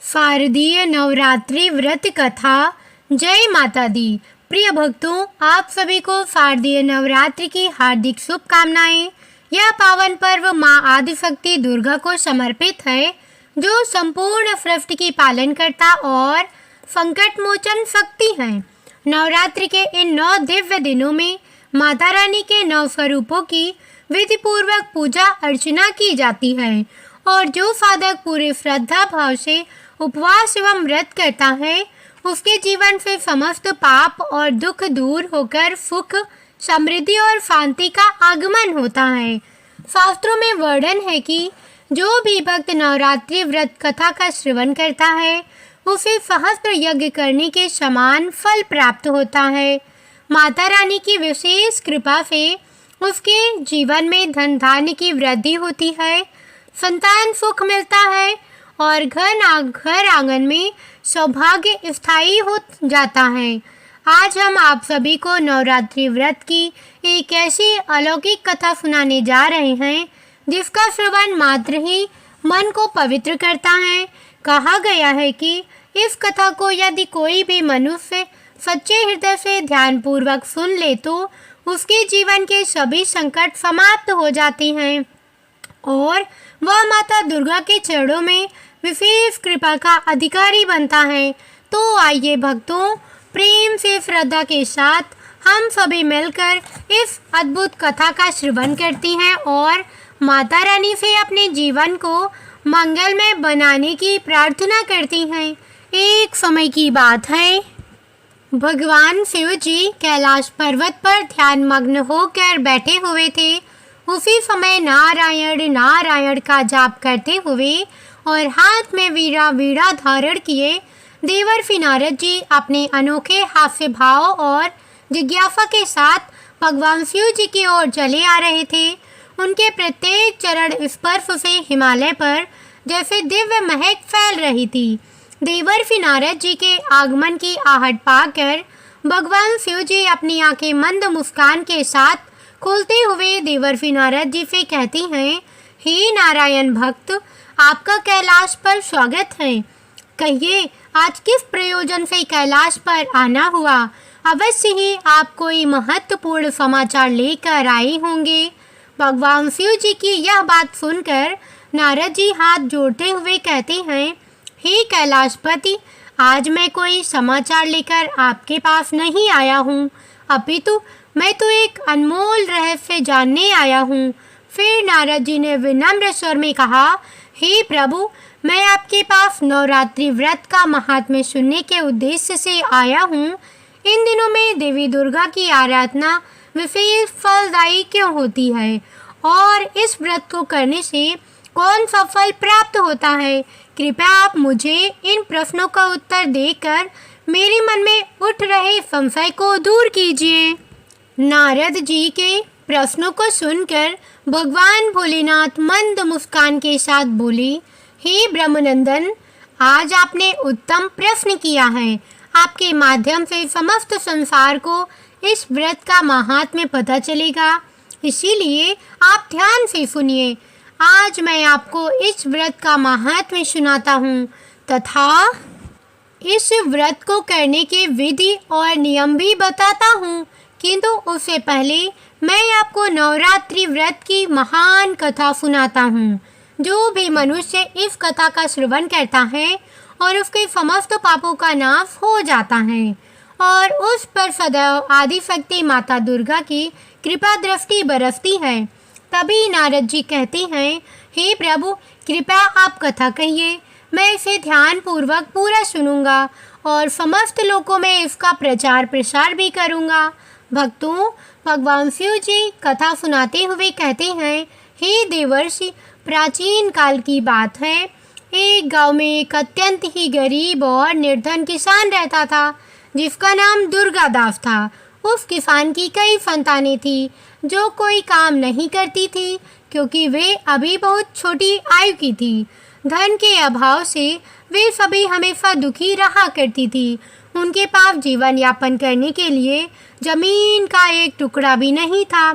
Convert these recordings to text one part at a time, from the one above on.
शारदीय नवरात्रि व्रत कथा। जय माता दी। प्रिय भक्तों, आप सभी को शारदीय नवरात्रि की हार्दिक शुभकामनाएं। यह पावन पर्व माँ आदिशक्ति दुर्गा को समर्पित है, जो संपूर्ण सृष्टि की पालनकर्ता और संकट मोचन शक्ति है। नवरात्रि के इन 9 दिव्य दिनों में माता रानी के 9 स्वरूपों की विधि पूर्वक पूजा अर्चना की जाती है और जो साधक पूरे श्रद्धा भाव से उपवास एवं व्रत करता है, उसके जीवन से समस्त पाप और दुख दूर होकर सुख, समृद्धि और शांति का आगमन होता है। शास्त्रों में वर्णन है कि जो भी भक्त नवरात्रि व्रत कथा का श्रवण करता है, उसे सहस्त्र यज्ञ करने के समान फल प्राप्त होता है। माता रानी की विशेष कृपा से उसके जीवन में धन धान्य की वृद्धि होती है, संतान सुख मिलता है और घर आंगन में सौभाग्य स्थायी हो जाता है। आज हम आप सभी को नवरात्रि व्रत की एक ऐसी अलौकिक कथा सुनाने जा रहे हैं, जिसका श्रवण मात्र ही मन को पवित्र करता है। कहा गया है कि इस कथा को यदि कोई भी मनुष्य सच्चे हृदय से ध्यान पूर्वक सुन ले, तो उसके जीवन के सभी संकट समाप्त हो जाते हैं और वह माता दुर्गा के चरणों में विशेष कृपा का अधिकारी बनता है। तो आइए भक्तों, प्रेम से श्रद्धा के साथ हम सभी मिलकर इस अद्भुत कथा का श्रवण करती हैं और माता रानी से अपने जीवन को मंगलमय बनाने की प्रार्थना करती हैं। एक समय की बात है, भगवान शिव जी कैलाश पर्वत पर ध्यान मग्न होकर बैठे हुए थे। उसी समय नारायण नारायण का जाप करते हुए और हाथ में वीणा धारण किए देवर्षि नारद जी अपने अनोखे हास्य भाव और जिज्ञासा के साथ भगवान शिव जी की ओर चले आ रहे थे। उनके प्रत्येक चरण स्पर्श से हिमालय पर जैसे दिव्य महक फैल रही थी। देवर्षि नारद जी के आगमन की आहट पाकर भगवान शिव जी अपनी आंखें मंद मुस्कान के साथ खोलते हुए देवर्षि नारद जी से कहती हैं, हे नारायण भक्त, आपका कैलाश पर स्वागत है। कहिए, आज किस प्रयोजन से कैलाश पर आना हुआ? अवश्य ही आप कोई महत्वपूर्ण समाचार लेकर आए होंगे। भगवान शिव जी की यह बात सुनकर नारद जी हाथ जोड़ते हुए कहते हैं, हे कैलाशपति, आज मैं कोई समाचार लेकर आपके पास नहीं आया हूँ, अपितु मैं तो एक अनमोल रहस्य जानने आया हूँ। फिर नारद जी ने विनम्र स्वर में कहा, हे प्रभु, मैं आपके पास नवरात्रि व्रत का महात्म्य सुनने के उद्देश्य से आया हूँ। इन दिनों में देवी दुर्गा की आराधना विशेष फलदायी क्यों होती है और इस व्रत को करने से कौन सा फल प्राप्त होता है? कृपया आप मुझे इन प्रश्नों का उत्तर देकर मेरे मन में उठ रहे संशय को दूर कीजिए। नारद जी के प्रश्नों को सुनकर भगवान भोलेनाथ मंद मुस्कान के साथ बोले, हे ब्रह्मनंदन, आज आपने उत्तम प्रश्न किया है। आपके माध्यम से समस्त संसार को इस व्रत का महात्म्य पता चलेगा, इसीलिए आप ध्यान से सुनिए। आज मैं आपको इस व्रत का महात्म्य सुनाता हूँ तथा इस व्रत को करने के विधि और नियम भी बताता हूँ, किंतु उससे पहले मैं आपको नवरात्रि व्रत की महान कथा सुनाता हूँ। जो भी मनुष्य इस कथा का श्रवण करता है और उसके समस्त पापों का नाश हो जाता है और उस पर सदैव आदिशक्ति माता दुर्गा की कृपा दृष्टि बरसती है। तभी नारद जी कहते हैं, हे प्रभु, कृपया आप कथा कहिए, मैं इसे ध्यान पूर्वक पूरा सुनूंगा और समस्त लोगों में इसका प्रचार प्रसार भी करूंगा। भक्तों, भगवान शिव जी कथा सुनाते हुए कहते हैं, हे देवर्षि, प्राचीन काल की बात है। एक गांव में एक अत्यंत ही गरीब और निर्धन किसान रहता था, जिसका नाम दुर्गा दास था। उस किसान की कई संतानें थी, जो कोई काम नहीं करती थी, क्योंकि वे अभी बहुत छोटी आयु की थी। धन के अभाव से वे सभी हमेशा दुखी रहा करती थी। उनके पास जीवन यापन करने के लिए जमीन का एक टुकड़ा भी नहीं था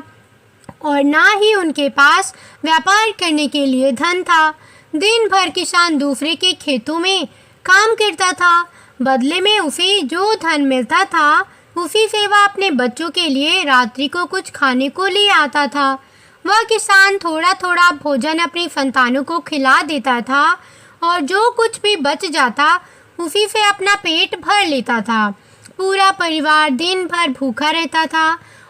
और ना ही उनके पास व्यापार करने के लिए धन था। दिन भर किसान दूसरे के खेतों में काम करता था। बदले में उसे जो धन मिलता था उसी से वह अपने बच्चों के लिए रात्रि को कुछ खाने को ले आता था। वह किसान थोड़ा थोड़ा भोजन अपनी संतानों को खिला देता था और जो कुछ भी बच जाता उसी से अपना पेट भर लेता था। पूरा परिवार दिन भर भूखा रहता था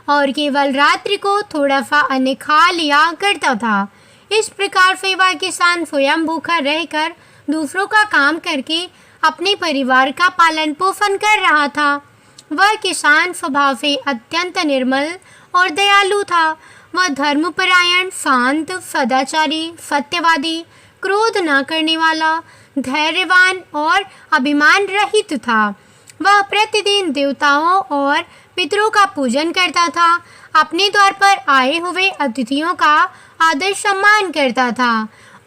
और केवल रात्रि को थोड़ा सा अन्न खा लिया करता था। इस प्रकार से वह किसान स्वयं भूखा रहकर दूसरों का काम करके अपने परिवार का पालन पोषण कर रहा था। वह किसान स्वभाव से अत्यंत निर्मल और दयालु था। वह धर्मपरायण, शांत, सदाचारी, सत्यवादी, क्रोध न करने वाला, धैर्यवान और अभिमान रहित था। वह प्रतिदिन देवताओं और पितरों का पूजन करता था। अपने द्वार पर आए हुए अतिथियों का आदर सम्मान करता था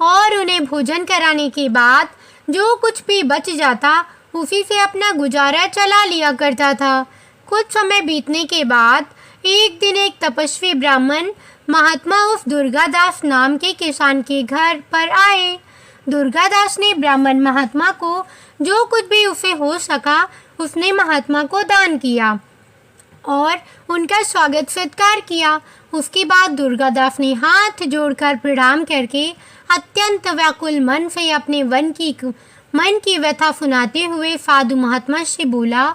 और उन्हें भोजन कराने के बाद जो कुछ भी बच जाता उसी से अपना गुजारा चला लिया करता था। कुछ समय बीतने के बाद एक दिन एक तपस्वी ब्राह्मण महात्मा उस दुर्गादास नाम के किसान के घर पर आए। दुर्गादास ने ब्राह्मण महात्मा को जो कुछ भी उसे हो सका उसने महात्मा को दान किया और उनका स्वागत सत्कार किया। उसके बाद दुर्गादास ने हाथ जोड़कर प्रणाम करके अत्यंत व्याकुल मन से अपने मन की व्यथा सुनाते हुए साधु महात्मा से बोला,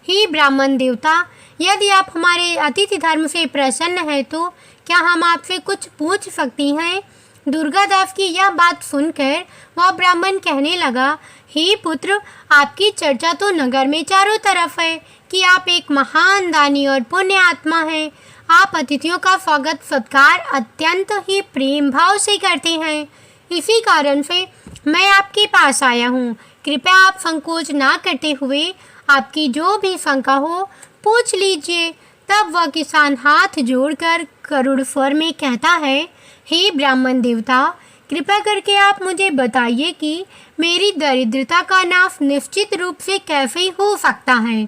हे ब्राह्मण देवता, यदि आप हमारे अतिथि धर्म से प्रसन्न हैं तो क्या हम आपसे कुछ पूछ सकती हैं? दुर्गादास की यह बात सुनकर वह ब्राह्मण कहने लगा, हे पुत्र, आपकी चर्चा तो नगर में चारों तरफ है कि आप एक महान दानी और पुण्य आत्मा हैं। आप अतिथियों का स्वागत सत्कार अत्यंत ही प्रेम भाव से करते हैं। इसी कारण से मैं आपके पास आया हूँ। कृपया आप संकोच ना करते हुए आपकी जो भी शंका हो पूछ लीजिए। तब वह किसान हाथ जोड़कर करुण स्वर में कहता है, हे ब्राह्मण देवता, कृपया करके आप मुझे बताइए कि मेरी दरिद्रता का नाश निश्चित रूप से कैसे हो सकता है।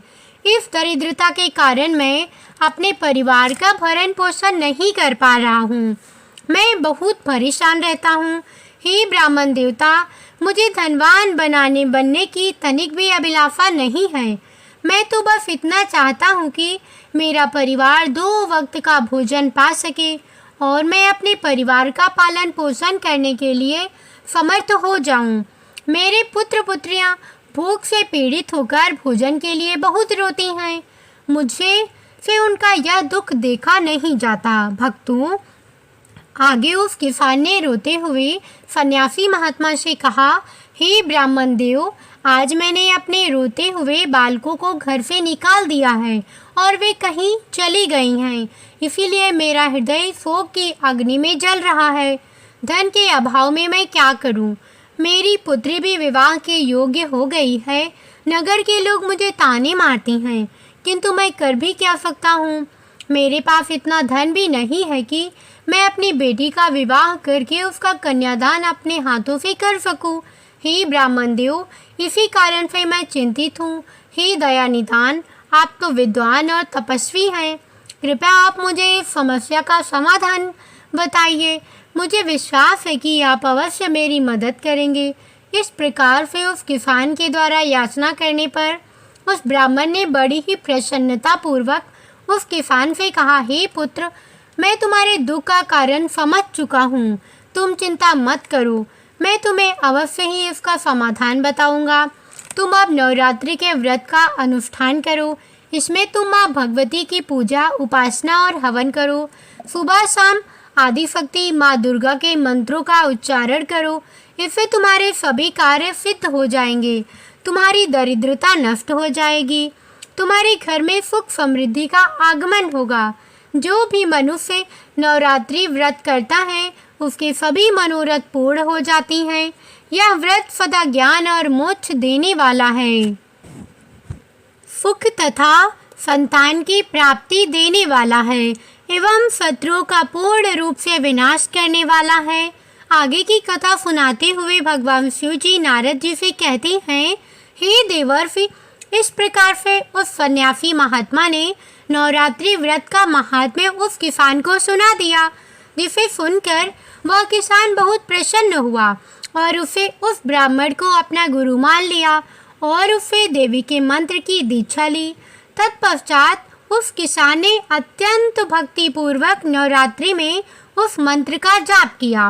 इस दरिद्रता के कारण मैं अपने परिवार का भरण पोषण नहीं कर पा रहा हूँ। मैं बहुत परेशान रहता हूँ। हे ब्राह्मण देवता, मुझे धनवान बनने की तनिक भी अभिलाषा नहीं है। मैं तो बस इतना चाहता हूँ कि मेरा परिवार 2 वक्त का भोजन पा सके और मैं अपने परिवार का पालन पोषण करने के लिए समर्थ हो जाऊं। मेरे पुत्र पुत्रियां भूख से पीड़ित होकर भोजन के लिए बहुत रोती हैं। मुझे से उनका यह दुख देखा नहीं जाता। भक्तों, आगे उस किसान ने रोते हुए सन्यासी महात्मा से कहा, हे ब्राह्मण देव, आज मैंने अपने रोते हुए बालकों को घर से निकाल दिया है और वे कहीं चली गई हैं। इसीलिए मेरा हृदय शोक की अग्नि में जल रहा है। धन के अभाव में मैं क्या करूं? मेरी पुत्री भी विवाह के योग्य हो गई है। नगर के लोग मुझे ताने मारती हैं, किंतु मैं कर भी क्या सकता हूँ? मेरे पास इतना धन भी नहीं है कि मैं अपनी बेटी का विवाह करके उसका कन्यादान अपने हाथों से कर सकूं। हे ब्राह्मण देव, इसी कारण से मैं चिंतित हूँ। हे दया निदान, आप तो विद्वान और तपस्वी हैं। कृपया आप मुझे इस समस्या का समाधान बताइए। मुझे विश्वास है कि आप अवश्य मेरी मदद करेंगे। इस प्रकार से उस किसान के द्वारा याचना करने पर उस ब्राह्मण ने बड़ी ही प्रसन्नता पूर्वक उस किसान से कहा, हे पुत्र, मैं तुम्हारे दुख का कारण समझ चुका हूँ। तुम चिंता मत करो, मैं तुम्हें अवश्य ही इसका समाधान बताऊंगा। तुम अब नवरात्रि के व्रत का अनुष्ठान करो। इसमें तुम माँ भगवती की पूजा, उपासना और हवन करो। सुबह शाम आदिशक्ति माँ दुर्गा के मंत्रों का उच्चारण करो। इससे तुम्हारे सभी कार्य सिद्ध हो जाएंगे। तुम्हारी दरिद्रता नष्ट हो जाएगी। तुम्हारे घर में सुख समृद्धि का आगमन होगा। जो भी मनुष्य नवरात्रि व्रत करता है उसके सभी मनोरथ पूर्ण हो जाती हैं। यह व्रत सदा ज्ञान और मोक्ष देने वाला है। सुख तथा संतान की प्राप्ति देने वाला है एवं शत्रुओं का पूर्ण रूप से विनाश करने वाला है। आगे की कथा सुनाते हुए भगवान शिव जी नारद जी से कहते हैं, हे देवर्षि, इस प्रकार से उस सन्यासी महात्मा ने नवरात्रि व्रत का महात्म्य उस किसान को सुना दिया, जिसे सुनकर वह किसान बहुत प्रसन्न हुआ और उसे उस ब्राह्मण को अपना गुरु मान लिया और उससे देवी के मंत्र की दीक्षा ली। तत्पश्चात उस किसान ने अत्यंत भक्ति पूर्वक नवरात्रि में उस मंत्र का जाप किया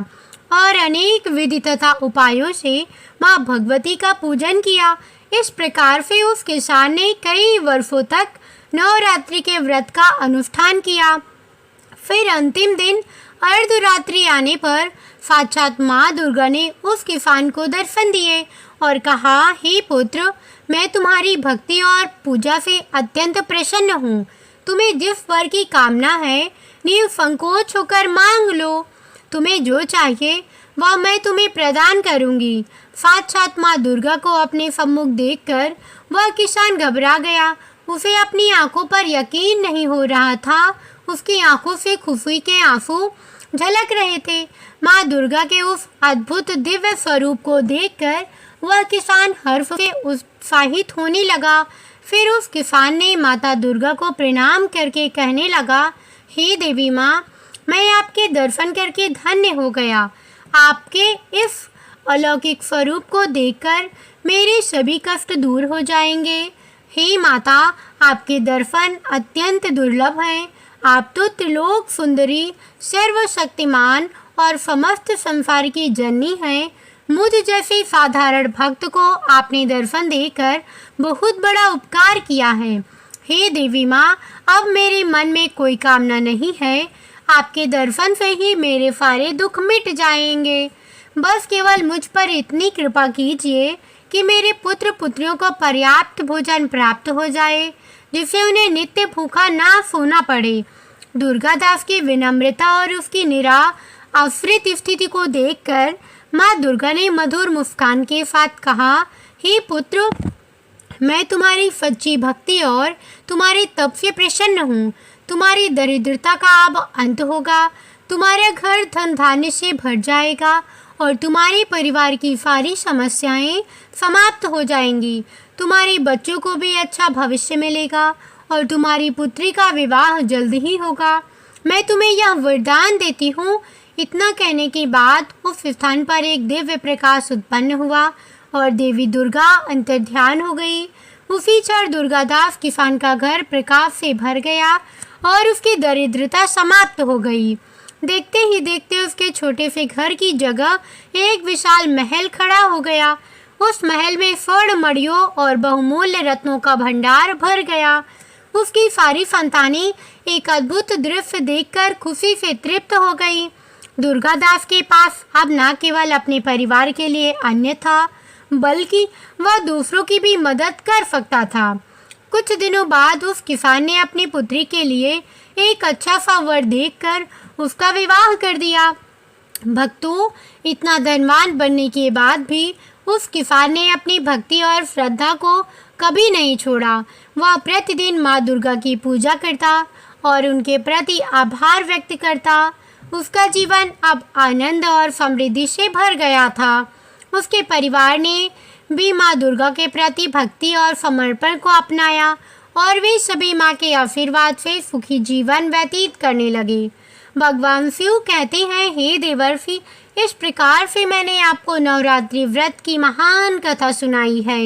और अनेक विधि तथा उपायों से माँ भगवती का पूजन किया। इस प्रकार से उस किसान ने कई वर्षों तक नवरात्रि के व्रत का अनुष्ठान किया। फिर अंतिम दिन अर्धरात्रि आने पर साक्षात माँ दुर्गा ने उस किसान को दर्शन दिए और कहा, हे पुत्र, मैं तुम्हारी भक्ति और पूजा से अत्यंत प्रसन्न हूँ। तुम्हें जिस वर की कामना है निसंकोच होकर मांग लो। तुम्हें जो चाहिए वह मैं तुम्हें प्रदान करूँगी। साक्षात माँ दुर्गा को अपने सम्मुख देखकर वह किसान घबरा गया। उसे अपनी आंखों पर यकीन नहीं हो रहा था। उसकी आंखों से खुशी के आंसू झलक रहे थे। माँ दुर्गा के उस अद्भुत दिव्य स्वरूप को देखकर वह किसान हर्ष से उत्साहित होने लगा। फिर उस किसान ने माता दुर्गा को प्रणाम करके कहने लगा, हे देवी माँ, मैं आपके दर्शन करके धन्य हो गया। आपके इस अलौकिक स्वरूप को देखकर मेरे सभी कष्ट दूर हो जाएंगे। हे माता, आपके दर्शन अत्यंत दुर्लभ हैं। आप तो त्रिलोक सुंदरी, सर्वशक्तिमान और समस्त संसार की जननी हैं। मुझ जैसे साधारण भक्त को आपने दर्शन देकर बहुत बड़ा उपकार किया है। हे देवी माँ, अब मेरे मन में कोई कामना नहीं है। आपके दर्शन से ही मेरे सारे दुख मिट जाएंगे। बस केवल मुझ पर इतनी कृपा कीजिए कि मेरे पुत्र पुत्रियों को पर्याप्त भोजन प्राप्त हो जाए, जिससे उन्हें नित्य भूखा ना सोना पड़े। दुर्गादास की विनम्रता और उसकी निराश्रित स्थिति को देखकर माँ दुर्गा ने मधुर मुस्कान के साथ कहा, हे पुत्र, मैं तुम्हारी सच्ची भक्ति और तुम्हारे तप से प्रसन्न हूँ। तुम्हारी दरिद्रता का अब अंत होगा। तुम्हारा घर धन धान्य से भर जाएगा और तुम्हारे परिवार की सारी समस्याएं समाप्त हो जाएंगी। तुम्हारे बच्चों को भी अच्छा भविष्य मिलेगा और तुम्हारी पुत्री का विवाह जल्द ही होगा। मैं तुम्हें यह वरदान देती हूँ। इतना कहने के बाद उस स्थान पर एक दिव्य प्रकाश उत्पन्न हुआ और देवी दुर्गा अंतर्ध्यान हो गई। उसी क्षण दुर्गादास किसान का घर प्रकाश से भर गया और उसकी दरिद्रता समाप्त हो गई। देखते ही देखते उसके छोटे से घर की जगह एक विशाल महल खड़ा हो गया। उस महल में स्वर्ण मणियों और बहुमूल्य रत्नों का भंडार भर गया। उसकी सारी संतानें एक अद्भुत दृश्य देखकर खुशी से तृप्त हो गई। दुर्गादास के पास अब न केवल अपने परिवार के लिए अन्न था, बल्कि वह दूसरों की भी मदद कर सकता था। कुछ दिनों बाद उस किसान ने अपनी पुत्री के लिए एक अच्छा सा वर देखकर उसका विवाह कर दिया। भक्तों, इतना धनवान बनने के बाद भी उस किसान ने अपनी भक्ति और श्रद्धा को कभी नहीं छोड़ा। वह प्रतिदिन माँ दुर्गा की पूजा करता और उनके प्रति आभार व्यक्त करता। उसका जीवन अब आनंद और समृद्धि से भर गया था। उसके परिवार ने भी माँ दुर्गा के प्रति भक्ति और समर्पण को अपनाया और वे सभी माँ के आशीर्वाद से सुखी जीवन व्यतीत करने लगे। भगवान शिव कहते हैं, हे देवर्षि, इस प्रकार से मैंने आपको नवरात्रि व्रत की महान कथा सुनाई है।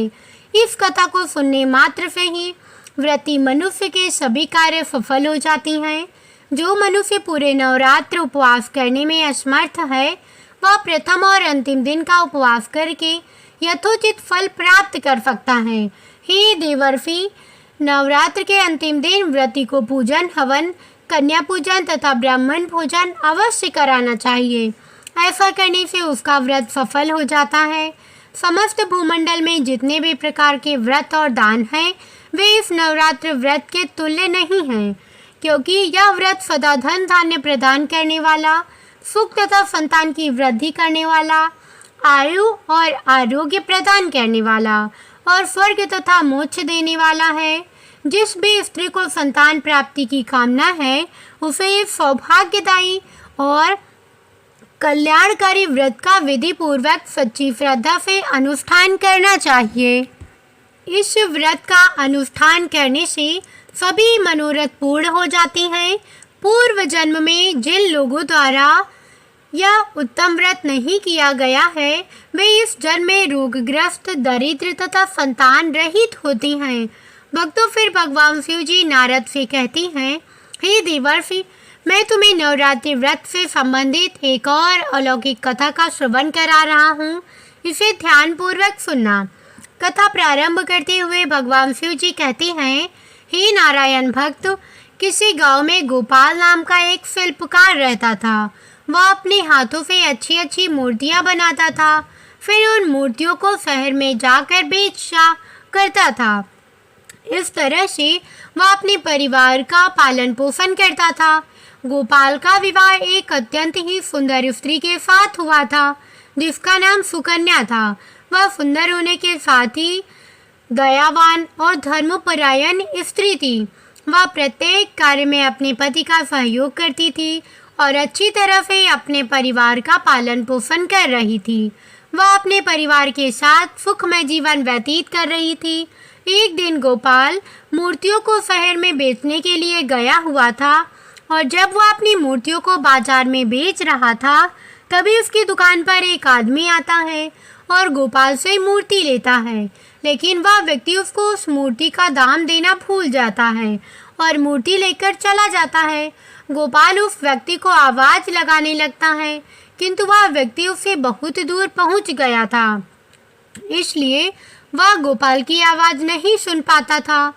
इस कथा को सुनने मात्र से ही व्रती मनुष्य के सभी कार्य सफल हो जाती हैं। जो मनुष्य पूरे नवरात्र उपवास करने में असमर्थ है, वह प्रथम और अंतिम दिन का उपवास करके यथोचित फल प्राप्त कर सकता है। हे देवर्षि, नवरात्र के अंतिम दिन व्रती को पूजन, हवन, कन्या पूजन तथा ब्राह्मण भोजन अवश्य कराना चाहिए। ऐसा करने से उसका व्रत सफल हो जाता है। समस्त भूमंडल में जितने भी प्रकार के व्रत और दान हैं, वे इस नवरात्र व्रत के तुल्य नहीं हैं, क्योंकि यह व्रत सदा धन धान्य प्रदान करने वाला, सुख तथा संतान की वृद्धि करने वाला, आयु और आरोग्य प्रदान करने वाला और स्वर्ग तथा मोक्ष देने वाला है। जिस भी स्त्री को संतान प्राप्ति की कामना है, उसे इस सौभाग्यदायी और कल्याणकारी व्रत का विधि पूर्वक सच्ची श्रद्धा से अनुष्ठान करना चाहिए। इस व्रत का अनुष्ठान करने से सभी मनोरथ पूर्ण हो जाते हैं। पूर्व जन्म में जिन लोगों द्वारा या उत्तम व्रत नहीं किया गया है, वे इस जन्म में रोगग्रस्त, दरिद्र तथा संतान रहित होती हैं। भक्तों, फिर भगवान शिव जी नारद से कहती हैं, हे देवर्षि, मैं तुम्हें नवरात्रि व्रत से संबंधित एक और अलौकिक कथा का श्रवण करा रहा हूँ। इसे ध्यानपूर्वक सुनना। कथा प्रारंभ करते हुए भगवान शिव जी कहते हैं, हे नारायण भक्त, किसी गांव में गोपाल नाम का एक शिल्पकार रहता था। वह अपने हाथों से अच्छी अच्छी मूर्तियां बनाता था, फिर उन मूर्तियों को शहर में जाकर बेचा करता था। इस तरह से वह अपने परिवार का पालन पोषण करता था। गोपाल का विवाह एक अत्यंत ही सुंदर स्त्री के साथ हुआ था, जिसका नाम सुकन्या था। वह सुंदर होने के साथ ही दयावान और धर्मपरायण स्त्री थी। वह प्रत्येक कार्य में अपने पति का सहयोग करती थी और अच्छी तरह से अपने परिवार का पालन पोषण कर रही थी। वह अपने परिवार के साथ सुखमय जीवन व्यतीत कर रही थी। एक दिन गोपाल मूर्तियों को शहर में बेचने के लिए गया हुआ था और जब वह अपनी मूर्तियों को बाजार में बेच रहा था, तभी उसकी दुकान पर एक आदमी आता है और गोपाल से मूर्ति लेता है, लेकिन वह व्यक्ति उसको उस मूर्ति का दाम देना भूल जाता है और मूर्ति लेकर चला जाता है। गोपाल उस व्यक्ति को आवाज़ लगाने लगता है, किंतु वह व्यक्ति उससे बहुत दूर पहुंच गया था, इसलिए वह गोपाल की आवाज़ नहीं सुन पाता था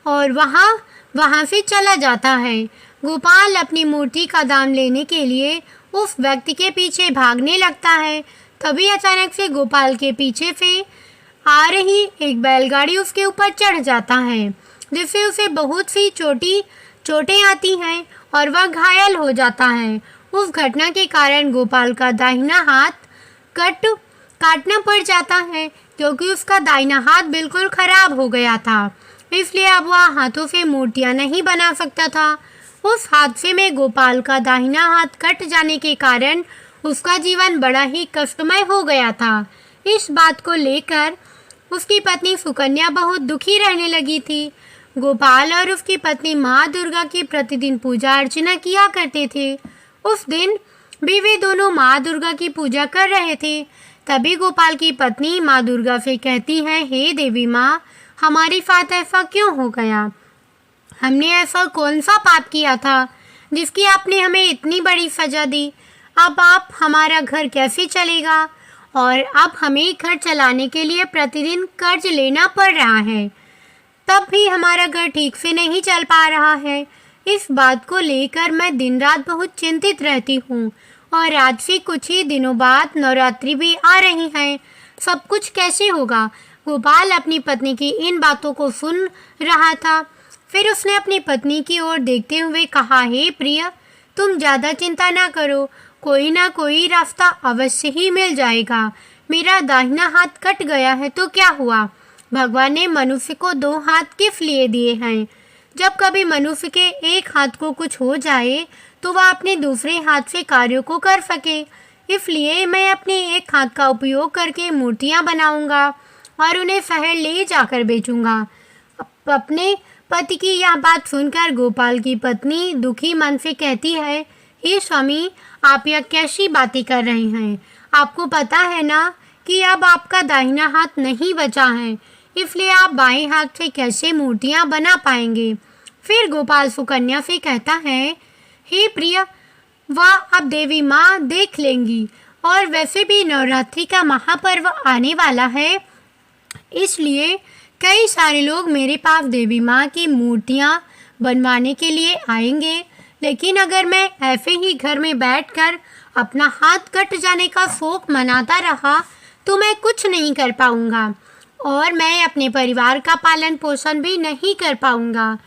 और वहाँ से चला जाता है। गोपाल अपनी मूर्ति का दाम लेने के लिए उस व्यक्ति के पीछे भागने लगता है। तभी अचानक से गोपाल के पीछे से आ रही एक बैलगाड़ी उसके ऊपर चढ़ जाता है, जिससे उसे बहुत सी चोटें आती हैं और वह घायल हो जाता है। उस घटना के कारण गोपाल का दाहिना हाथ काटना पड़ जाता है, क्योंकि उसका दाहिना हाथ बिल्कुल खराब हो गया था, इसलिए अब वह हाथों से मूर्तियां नहीं बना सकता था। उस हादसे में गोपाल का दाहिना हाथ कट जाने के कारण उसका जीवन बड़ा ही कष्टमय हो गया था। इस बात को लेकर उसकी पत्नी सुकन्या बहुत दुखी रहने लगी थी। गोपाल और उसकी पत्नी माँ दुर्गा की प्रतिदिन पूजा अर्चना किया करते थे। उस दिन भी वे दोनों माँ दुर्गा की पूजा कर रहे थे। तभी गोपाल की पत्नी माँ दुर्गा से कहती है, हे देवी माँ, हमारे साथ ऐसा क्यों हो गया? हमने ऐसा कौन सा पाप किया था जिसकी आपने हमें इतनी बड़ी सजा दी? अब आप हमारा घर कैसे चलेगा? और अब हमें घर चलाने के लिए प्रतिदिन कर्ज लेना पड़ रहा है, तब भी हमारा घर ठीक से नहीं चल पा रहा है। इस बात को लेकर मैं दिन रात बहुत चिंतित रहती हूँ और आज से कुछ ही दिनों बाद नवरात्रि भी आ रही है। सब कुछ कैसे होगा? गोपाल अपनी पत्नी की इन बातों को सुन रहा था। फिर उसने अपनी पत्नी की ओर देखते हुए कहा, हे प्रिय, तुम ज़्यादा चिंता ना करो, कोई ना कोई रास्ता अवश्य ही मिल जाएगा। मेरा दाहिना हाथ कट गया है तो क्या हुआ? भगवान ने मनुष्य को 2 हाथ किस लिए दिए हैं? जब कभी मनुष्य के एक हाथ को कुछ हो जाए तो वह अपने दूसरे हाथ से कार्यों को कर सके। इसलिए मैं अपने एक हाथ का उपयोग करके मूर्तियाँ बनाऊंगा और उन्हें शहर ले जाकर बेचूंगा। अपने पति की यह बात सुनकर गोपाल की पत्नी दुखी मन से कहती है, हे स्वामी, आप यह कैसी बातें कर रहे हैं? आपको पता है ना कि अब आपका दाहिना हाथ नहीं बचा है, इसलिए आप बाएं हाथ से कैसे मूर्तियां बना पाएंगे? फिर गोपाल सुकन्या से कहता है, हे प्रिय, वह अब देवी माँ देख लेंगी और वैसे भी नवरात्रि का महापर्व आने वाला है, इसलिए कई सारे लोग मेरे पास देवी माँ की मूर्तियाँ बनवाने के लिए आएंगे। लेकिन अगर मैं ऐसे ही घर में बैठकर अपना हाथ कट जाने का शोक मनाता रहा तो मैं कुछ नहीं कर पाऊँगा और मैं अपने परिवार का पालन पोषण भी नहीं कर पाऊँगा,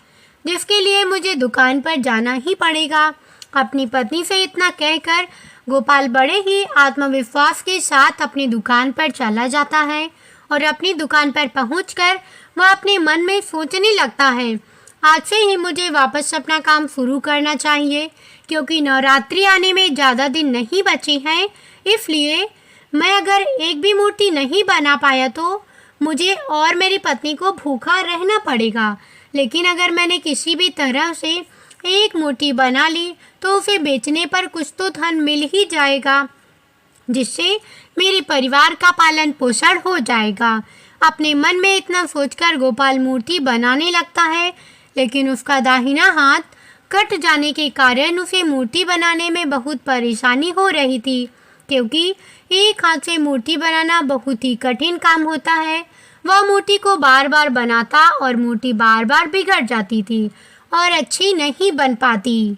जिसके लिए मुझे दुकान पर जाना ही पड़ेगा। अपनी पत्नी से इतना कहकर गोपाल बड़े ही आत्मविश्वास के साथ अपनी दुकान पर चला जाता है और अपनी दुकान पर पहुंचकर वह अपने मन में सोचने लगता है, आज से ही मुझे वापस अपना काम शुरू करना चाहिए, क्योंकि नवरात्रि आने में ज़्यादा दिन नहीं बचे हैं। इसलिए मैं अगर एक भी मूर्ति नहीं बना पाया तो मुझे और मेरी पत्नी को भूखा रहना पड़ेगा। लेकिन अगर मैंने किसी भी तरह से एक मूर्ति बना ली तो उसे बेचने पर कुछ तो धन मिल ही जाएगा, जिससे मेरे परिवार का पालन पोषण हो जाएगा। अपने मन में इतना सोचकर गोपाल मूर्ति बनाने लगता है, लेकिन उसका दाहिना हाथ कट जाने के कारण उसे मूर्ति बनाने में बहुत परेशानी हो रही थी, क्योंकि एक हाथ से मूर्ति बनाना बहुत ही कठिन काम होता है। वह मूर्ति को बार बार बनाता और मूर्ति बार बार बिगड़ जाती थी और अच्छी नहीं बन पाती।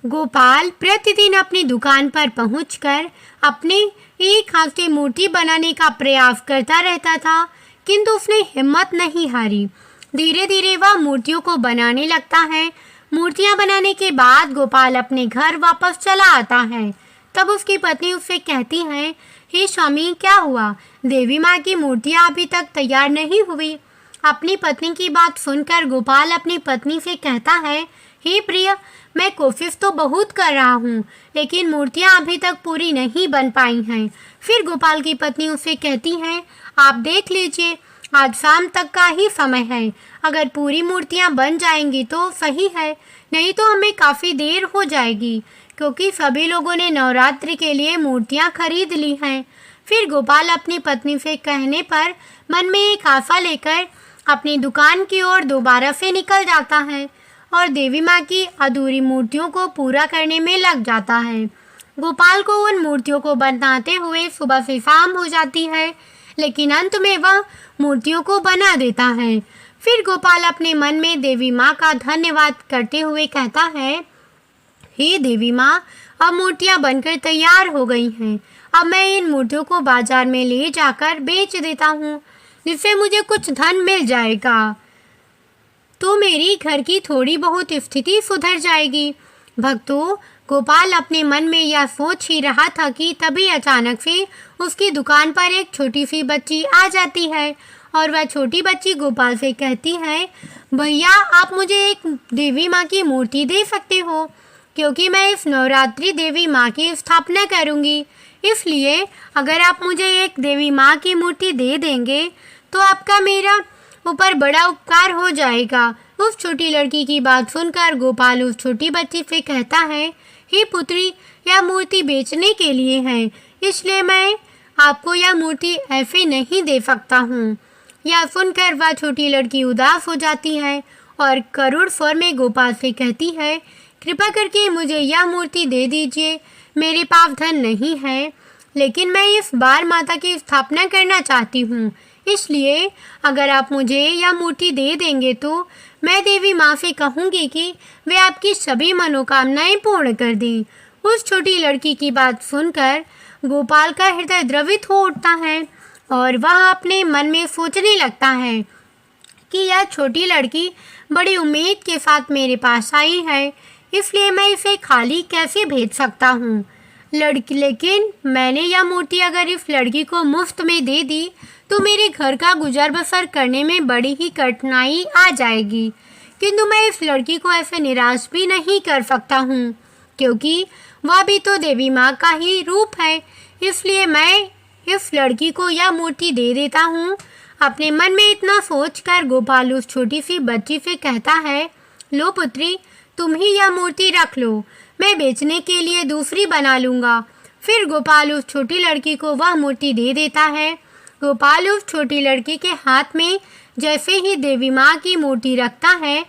गोपाल प्रतिदिन अपनी दुकान पर पहुंचकर अपने एक हाथ से मूर्ति बनाने का प्रयास करता रहता था, किंतु उसने हिम्मत नहीं हारी। धीरे धीरे वह मूर्तियों को बनाने लगता है। मूर्तियां बनाने के बाद गोपाल अपने घर वापस चला आता है। तब उसकी पत्नी उससे कहती है, हे स्वामी, क्या हुआ? देवी माँ की मूर्तियां अभी तक तैयार नहीं हुई। अपनी पत्नी की बात सुनकर गोपाल अपनी पत्नी से कहता है, हे प्रिय, मैं कोशिश तो बहुत कर रहा हूँ, लेकिन मूर्तियाँ अभी तक पूरी नहीं बन पाई हैं। फिर गोपाल की पत्नी उससे कहती है, आप देख लीजिए, आज शाम तक का ही समय है। अगर पूरी मूर्तियाँ बन जाएंगी तो सही है, नहीं तो हमें काफ़ी देर हो जाएगी, क्योंकि सभी लोगों ने नवरात्रि के लिए मूर्तियाँ खरीद ली हैं। फिर गोपाल अपनी पत्नी से कहने पर मन में एक आशा लेकर अपनी दुकान की ओर दोबारा से निकल जाता है और देवी माँ की अधूरी मूर्तियों को पूरा करने में लग जाता है। गोपाल को उन मूर्तियों को बनाते हुए सुबह से शाम हो जाती है, लेकिन अंत में वह मूर्तियों को बना देता है। फिर गोपाल अपने मन में देवी माँ का धन्यवाद करते हुए कहता है, हे देवी माँ, अब मूर्तियाँ बनकर तैयार हो गई हैं। अब मैं इन मूर्तियों को बाजार में ले जाकर बेच देता हूँ, जिससे मुझे कुछ धन मिल जाएगा, तो मेरी घर की थोड़ी बहुत स्थिति सुधर जाएगी। भक्तों, गोपाल अपने मन में यह सोच ही रहा था कि तभी अचानक से उसकी दुकान पर एक छोटी सी बच्ची आ जाती है और वह छोटी बच्ची गोपाल से कहती है, भैया, आप मुझे एक देवी माँ की मूर्ति दे सकते हो, क्योंकि मैं इस नवरात्रि देवी माँ की स्थापना करूँगी। इसलिए अगर आप मुझे एक देवी माँ की मूर्ति दे देंगे तो आपका मेरा ऊपर बड़ा उपकार हो जाएगा। उस छोटी लड़की की बात सुनकर गोपाल उस छोटी बच्ची से कहता है, हे पुत्री, यह मूर्ति बेचने के लिए है, इसलिए मैं आपको यह मूर्ति ऐसे नहीं दे सकता हूँ। यह सुनकर वह छोटी लड़की उदास हो जाती है और करुण स्वर में गोपाल से कहती है, कृपा करके मुझे यह मूर्ति दे दीजिए। मेरे पास धन नहीं है, लेकिन मैं इस बार माता की स्थापना करना चाहती हूँ, इसलिए अगर आप मुझे यह मूर्ति दे देंगे तो मैं देवी माँ से कहूँगी कि वे आपकी सभी मनोकामनाएं पूर्ण कर दें। उस छोटी लड़की की बात सुनकर गोपाल का हृदय द्रवित हो उठता है और वह अपने मन में सोचने लगता है कि यह छोटी लड़की बड़ी उम्मीद के साथ मेरे पास आई है, इसलिए मैं इसे खाली कैसे भेज सकता हूँ। लेकिन मैंने यह मूर्ति अगर इस लड़की को मुफ्त में दे दी तो मेरे घर का गुजर बसर करने में बड़ी ही कठिनाई आ जाएगी, किंतु मैं इस लड़की को ऐसे निराश भी नहीं कर सकता हूँ, क्योंकि वह भी तो देवी माँ का ही रूप है। इसलिए मैं इस लड़की को यह मूर्ति दे देता हूँ। अपने मन में इतना सोचकर गोपाल उस छोटी सी बच्ची से कहता है, लो पुत्री, तुम ही यह मूर्ति रख लो, मैं बेचने के लिए दूसरी बना लूँगा। फिर गोपाल उस छोटी लड़की को वह मूर्ति दे देता है। गोपाल उस छोटी लड़की के हाथ में जैसे ही देवी माँ की मूर्ति रखता है,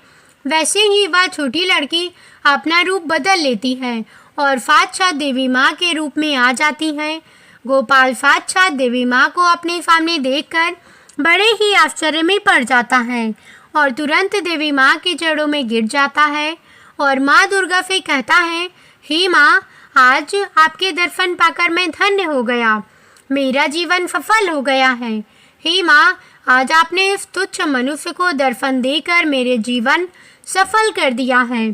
वैसे ही वह छोटी लड़की अपना रूप बदल लेती है और साक्षात देवी माँ के रूप में आ जाती है। गोपाल साक्षात देवी माँ को अपने सामने देखकर बड़े ही आश्चर्य में पड़ जाता है और तुरंत देवी माँ की जड़ों में गिर जाता है और माँ दुर्गा से कहता है, हे माँ, आज आपके दर्शन पाकर मैं धन्य हो गया, मेरा जीवन सफल हो गया है। हे माँ, आज आपने इस तुच्छ मनुष्य को दर्शन देकर मेरे जीवन सफल कर दिया है।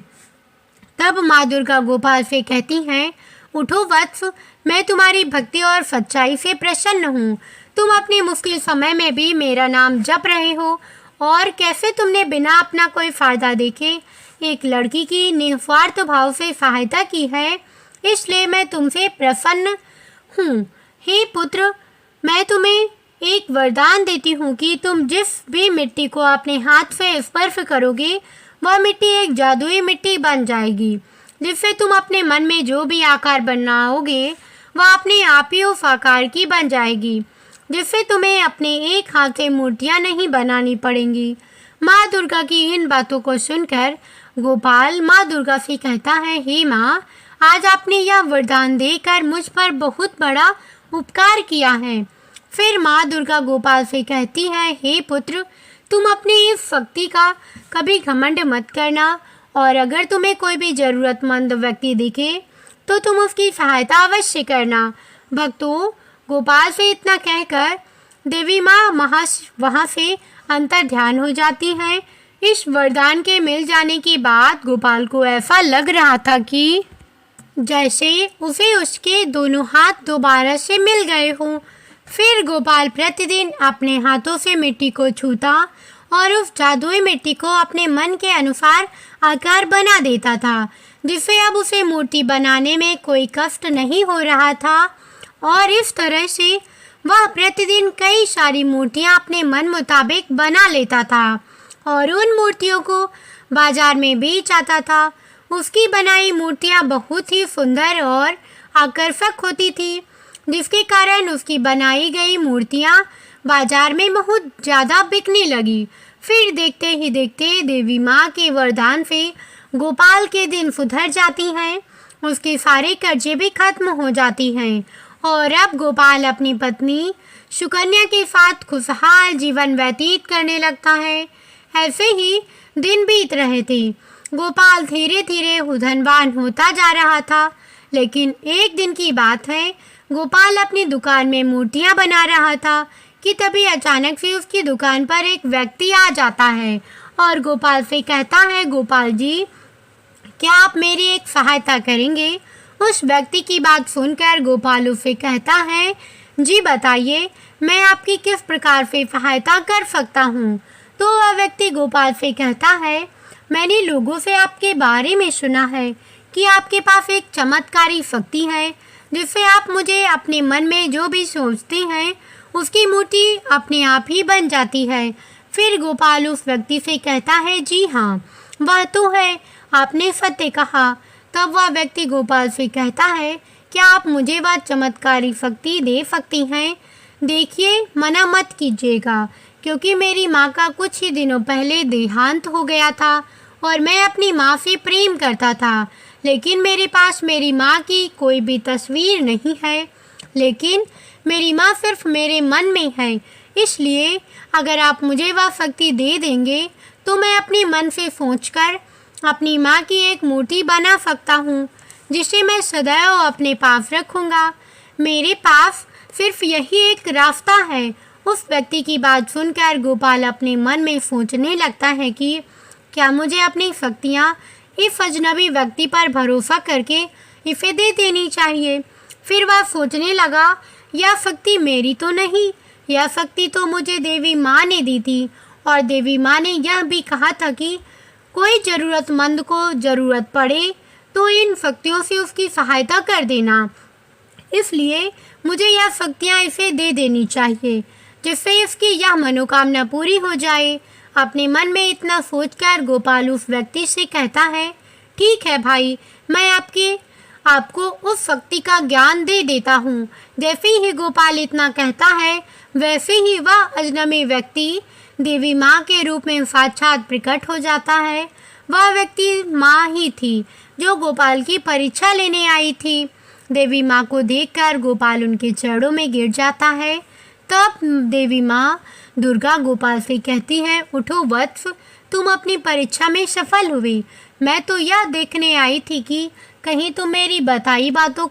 तब माँ दुर्गा गोपाल से कहती हैं, उठो वत्स, मैं तुम्हारी भक्ति और सच्चाई से प्रसन्न हूँ। तुम अपने मुश्किल समय में भी मेरा नाम जप रहे हो और कैसे तुमने बिना अपना कोई फायदा देखे एक लड़की की निस्वार्थ भाव से सहायता की है, इसलिए मैं तुमसे प्रसन्न हूँ। हे पुत्र, मैं तुम्हें एक वरदान देती हूँ कि तुम जिस भी मिट्टी को अपने हाथ से स्पर्श करोगे वह मिट्टी एक जादुई मिट्टी बन जाएगी, जिससे तुम अपने मन में जो भी आकार बनाओगे वह अपने आप ही उस आकार की बन जाएगी, जिससे तुम्हें अपने एक हाथ से मूर्तियां नहीं बनानी पड़ेंगी। माँ दुर्गा की इन बातों को सुनकर गोपाल माँ दुर्गा से कहता है, हे माँ, आज आपने यह वरदान देकर मुझ पर बहुत बड़ा उपकार किया है। फिर माँ दुर्गा गोपाल से कहती है, हे पुत्र, तुम अपनी इस शक्ति का कभी घमंड मत करना, और अगर तुम्हें कोई भी ज़रूरतमंद व्यक्ति दिखे तो तुम उसकी सहायता अवश्य करना। भक्तों, गोपाल से इतना कहकर देवी माँ वहाँ से अंतर ध्यान हो जाती हैं। इस वरदान के मिल जाने के बाद गोपाल को ऐसा लग रहा था कि जैसे उसे उसके दोनों हाथ दोबारा से मिल गए हों। फिर गोपाल प्रतिदिन अपने हाथों से मिट्टी को छूता और उस जादुई मिट्टी को अपने मन के अनुसार आकार बना देता था, जिससे अब उसे मूर्ति बनाने में कोई कष्ट नहीं हो रहा था। और इस तरह से वह प्रतिदिन कई सारी मूर्तियां अपने मन मुताबिक बना लेता था और उन मूर्तियों को बाजार में बेच आता था। उसकी बनाई मूर्तियां बहुत ही सुंदर और आकर्षक होती थी, जिसके कारण उसकी बनाई गई मूर्तियां बाजार में बहुत ज़्यादा बिकने लगी। फिर देखते ही देखते देवी माँ के वरदान से गोपाल के दिन सुधर जाती हैं, उसके सारे कर्जे भी खत्म हो जाती हैं और अब गोपाल अपनी पत्नी सुकन्या के साथ खुशहाल जीवन व्यतीत करने लगता है। ऐसे ही दिन बीत रहे थे। गोपाल धीरे धीरे धनवान होता जा रहा था, लेकिन एक दिन की बात है, गोपाल अपनी दुकान में मूर्तियां बना रहा था कि तभी अचानक से उसकी दुकान पर एक व्यक्ति आ जाता है और गोपाल से कहता है, गोपाल जी, क्या आप मेरी एक सहायता करेंगे? उस व्यक्ति की बात सुनकर गोपाल उसे कहता है, जी बताइए, मैं आपकी किस प्रकार से सहायता कर सकता हूँ? तो वह व्यक्ति गोपाल से कहता है, मैंने लोगों से आपके बारे में सुना है कि आपके पास एक चमत्कारी शक्ति है, जिससे आप मुझे अपने मन में जो भी सोचते हैं उसकी मूर्ति अपने आप ही बन जाती है। फिर गोपाल उस व्यक्ति से कहता है, जी हाँ, वह तो है, आपने सत्य कहा। तब वह व्यक्ति गोपाल से कहता है, क्या आप मुझे वह चमत्कारी शक्ति दे सकती हैं? देखिए, मना मत कीजिएगा, क्योंकि मेरी माँ का कुछ ही दिनों पहले देहांत हो गया था और मैं अपनी माँ से प्रेम करता था, लेकिन मेरे पास मेरी माँ की कोई भी तस्वीर नहीं है। लेकिन मेरी माँ सिर्फ मेरे मन में है, इसलिए अगर आप मुझे वह शक्ति दे देंगे तो मैं अपने मन से सोचकर अपनी माँ की एक मूर्ति बना सकता हूँ, जिसे मैं सदैव अपने पास रखूँगा। मेरे पास सिर्फ यही एक रास्ता है। उस व्यक्ति की बात सुनकर गोपाल अपने मन में सोचने लगता है कि क्या मुझे अपनी शक्तियाँ इस अजनबी व्यक्ति पर भरोसा करके इसे दे देनी चाहिए। फिर वह सोचने लगा, यह शक्ति मेरी तो नहीं, यह शक्ति तो मुझे देवी माँ ने दी थी और देवी माँ ने यह भी कहा था कि कोई ज़रूरतमंद को ज़रूरत पड़े तो इन शक्तियों से उसकी सहायता कर देना। इसलिए मुझे यह शक्तियाँ इसे दे देनी चाहिए, जिससे इसकी यह मनोकामना पूरी हो जाए। अपने मन में इतना सोचकर गोपाल उस व्यक्ति से कहता है, ठीक है भाई, मैं आपको उस शक्ति का ज्ञान दे देता हूँ। जैसे ही गोपाल इतना कहता है, वैसे ही वह अजनबी व्यक्ति देवी माँ के रूप में साक्षात प्रकट हो जाता है। वह व्यक्ति माँ ही थी जो गोपाल की परीक्षा लेने आई थी। देवी माँ को देखकर गोपाल उनके चरणों में गिर जाता है। तब देवी माँ दुर्गा गोपाल से कहती है, उठो वत्स, तुम अपनी परीक्षा में सफल हुई। मैं तो यह देखने आई थी कि कहीं तुम मेरी बताई बातों